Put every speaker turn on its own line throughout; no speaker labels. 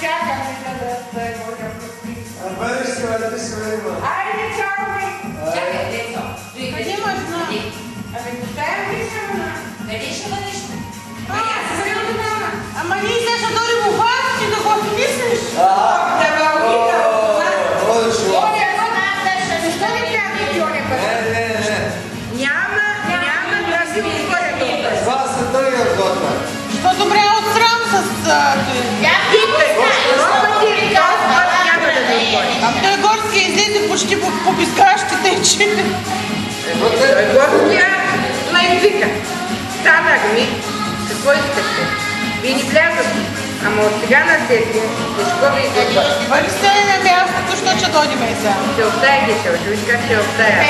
чакам да можем.
Бъдеш си, бъдеш си,
Айде, чао ми!
Чакай, дето.
Къде имаш на? Абе, поставям виждам на.
Къде ще бъдеш?
Ама ние сега ще дойдем у вас и да го отписнеш. Да ме опитам. Оля, защо не трябва да Оля път?
Не.
Няма да си ми изгоря тук.
Това са тъга готва.
Що добре от срам с той? Той горския излезе почти по пискащите че. Той горския на езика. Станах ми. Какво искате? Вие ни влязате. Ама от сега на сетне, защо ви идва? Вали се на мястото, що ще дойдем и сега. Ще остаяте се, ще виж как ще остая.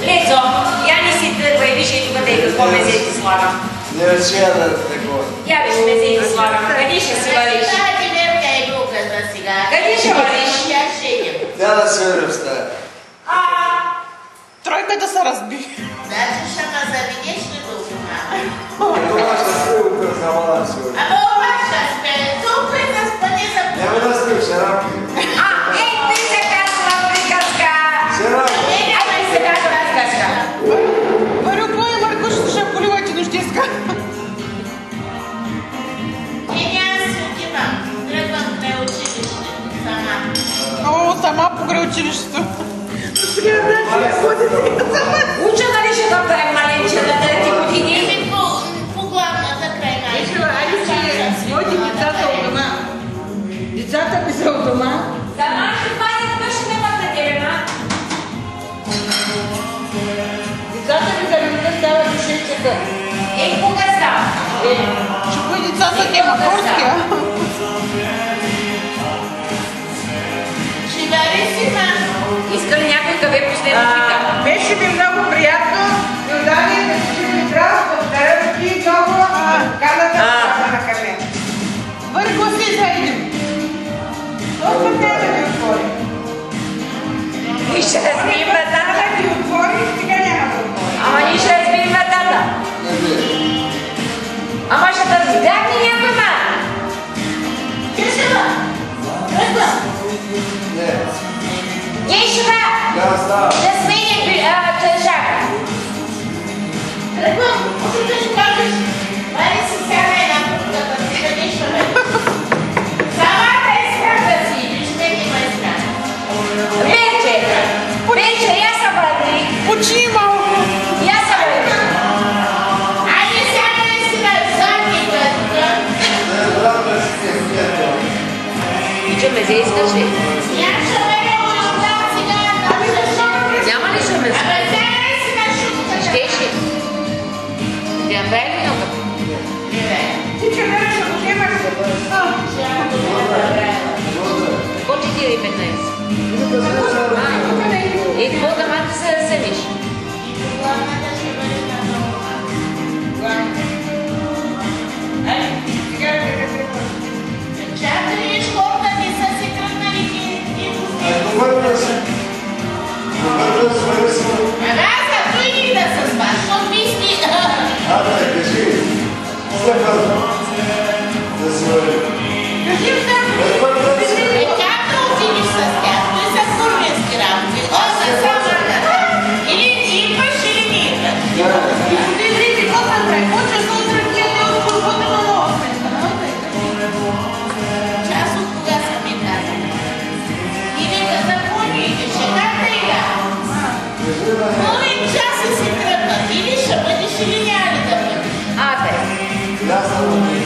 Лецо, я не си тръгвай, виж и тук тъй какво мезе ти слагам.
Не речея да такова.
Я виж мезе ти слагам, къде ще си вариш? Къде ще вариш?
Тя да се върви в стая.
Тройка да се разби.
Значи ще ме заведеш ли до дома?
Това ще се упръхава да се върви.
Ама това ще спе. Тук да спъне за път.
Няма да спи, ще рамки.
Ей, ти се казва приказка!
Ще рамки.
Ей, ти се казва приказка!
Варю, твоя Маркуш, ще поливайте нощиска.
И няма си отивам. Тръгвам край училище. Сама.
О, сама покрай училището.
Уча нали ще да правим маленче на 3 години?
По главната край
Ешева, айде, че моите децата от дома. Децата ми са от дома.
Сама ще пазят къща на терена.
Децата ми за минута стават до 6 часа.
Ей, кога става?
Ще бъде децата тема горския.
Ще вари си, мамо.
Иска ли някой каве последна пика?
Беше ми много приятно. Йордания да си ми трябва да вкарам ти много каната на каме. Бъде гласи да идем. Толкова не да ми отвори.
И ще разбием вратата.
Да ми отвори, сега няма да отвори.
Ама ние ще разбием вратата. Ама ще да разбягне някой ма.
Кешева. Тръгвам.
Не.
Гешева!
Да, става.
Да смени тъжака.
Тръгвам. Още ще кажеш. Вари си сега една путка, да си да нещо ме. Сама да искам да си. Виж ме ги ме искам.
Вече, я съм бъдни.
Почни малко.
Я съм бъдни.
Айде сега да си на задника.
Не, брат, да си не приятел.
Вича мезе искаш ли?
Я ще ме не оставя сега.
Няма ли ще мезе?
Абе сега си на шутка.
Щеш ли? Да я бе ли много?
Ти че не ще го вземаш.
Какво 4 и 15? И какво да мати се да седиш?
Главната ще бъде на много. Чакай, виж хората не са си тръгнали и
Добър да си. Добър да си, бъде си.
аз зато и да се спаш, защото мисли.
Ата, кажи. Стефан. Да си върви.
Кажи
Добър да си.
Е, как да отидеш с тях? Той са фурменски работи. О, са само. Или идваш, или не идваш.
Видите, какво съм прави? Почва се утре кете от първата на нова сметка.
Част от кога са ми казали. И вика, за какво не идеш? Как да ида? Половин час си тръгнат. Или ще бъдеш, или няма ли да бъдеш?
Абе.
Ясно.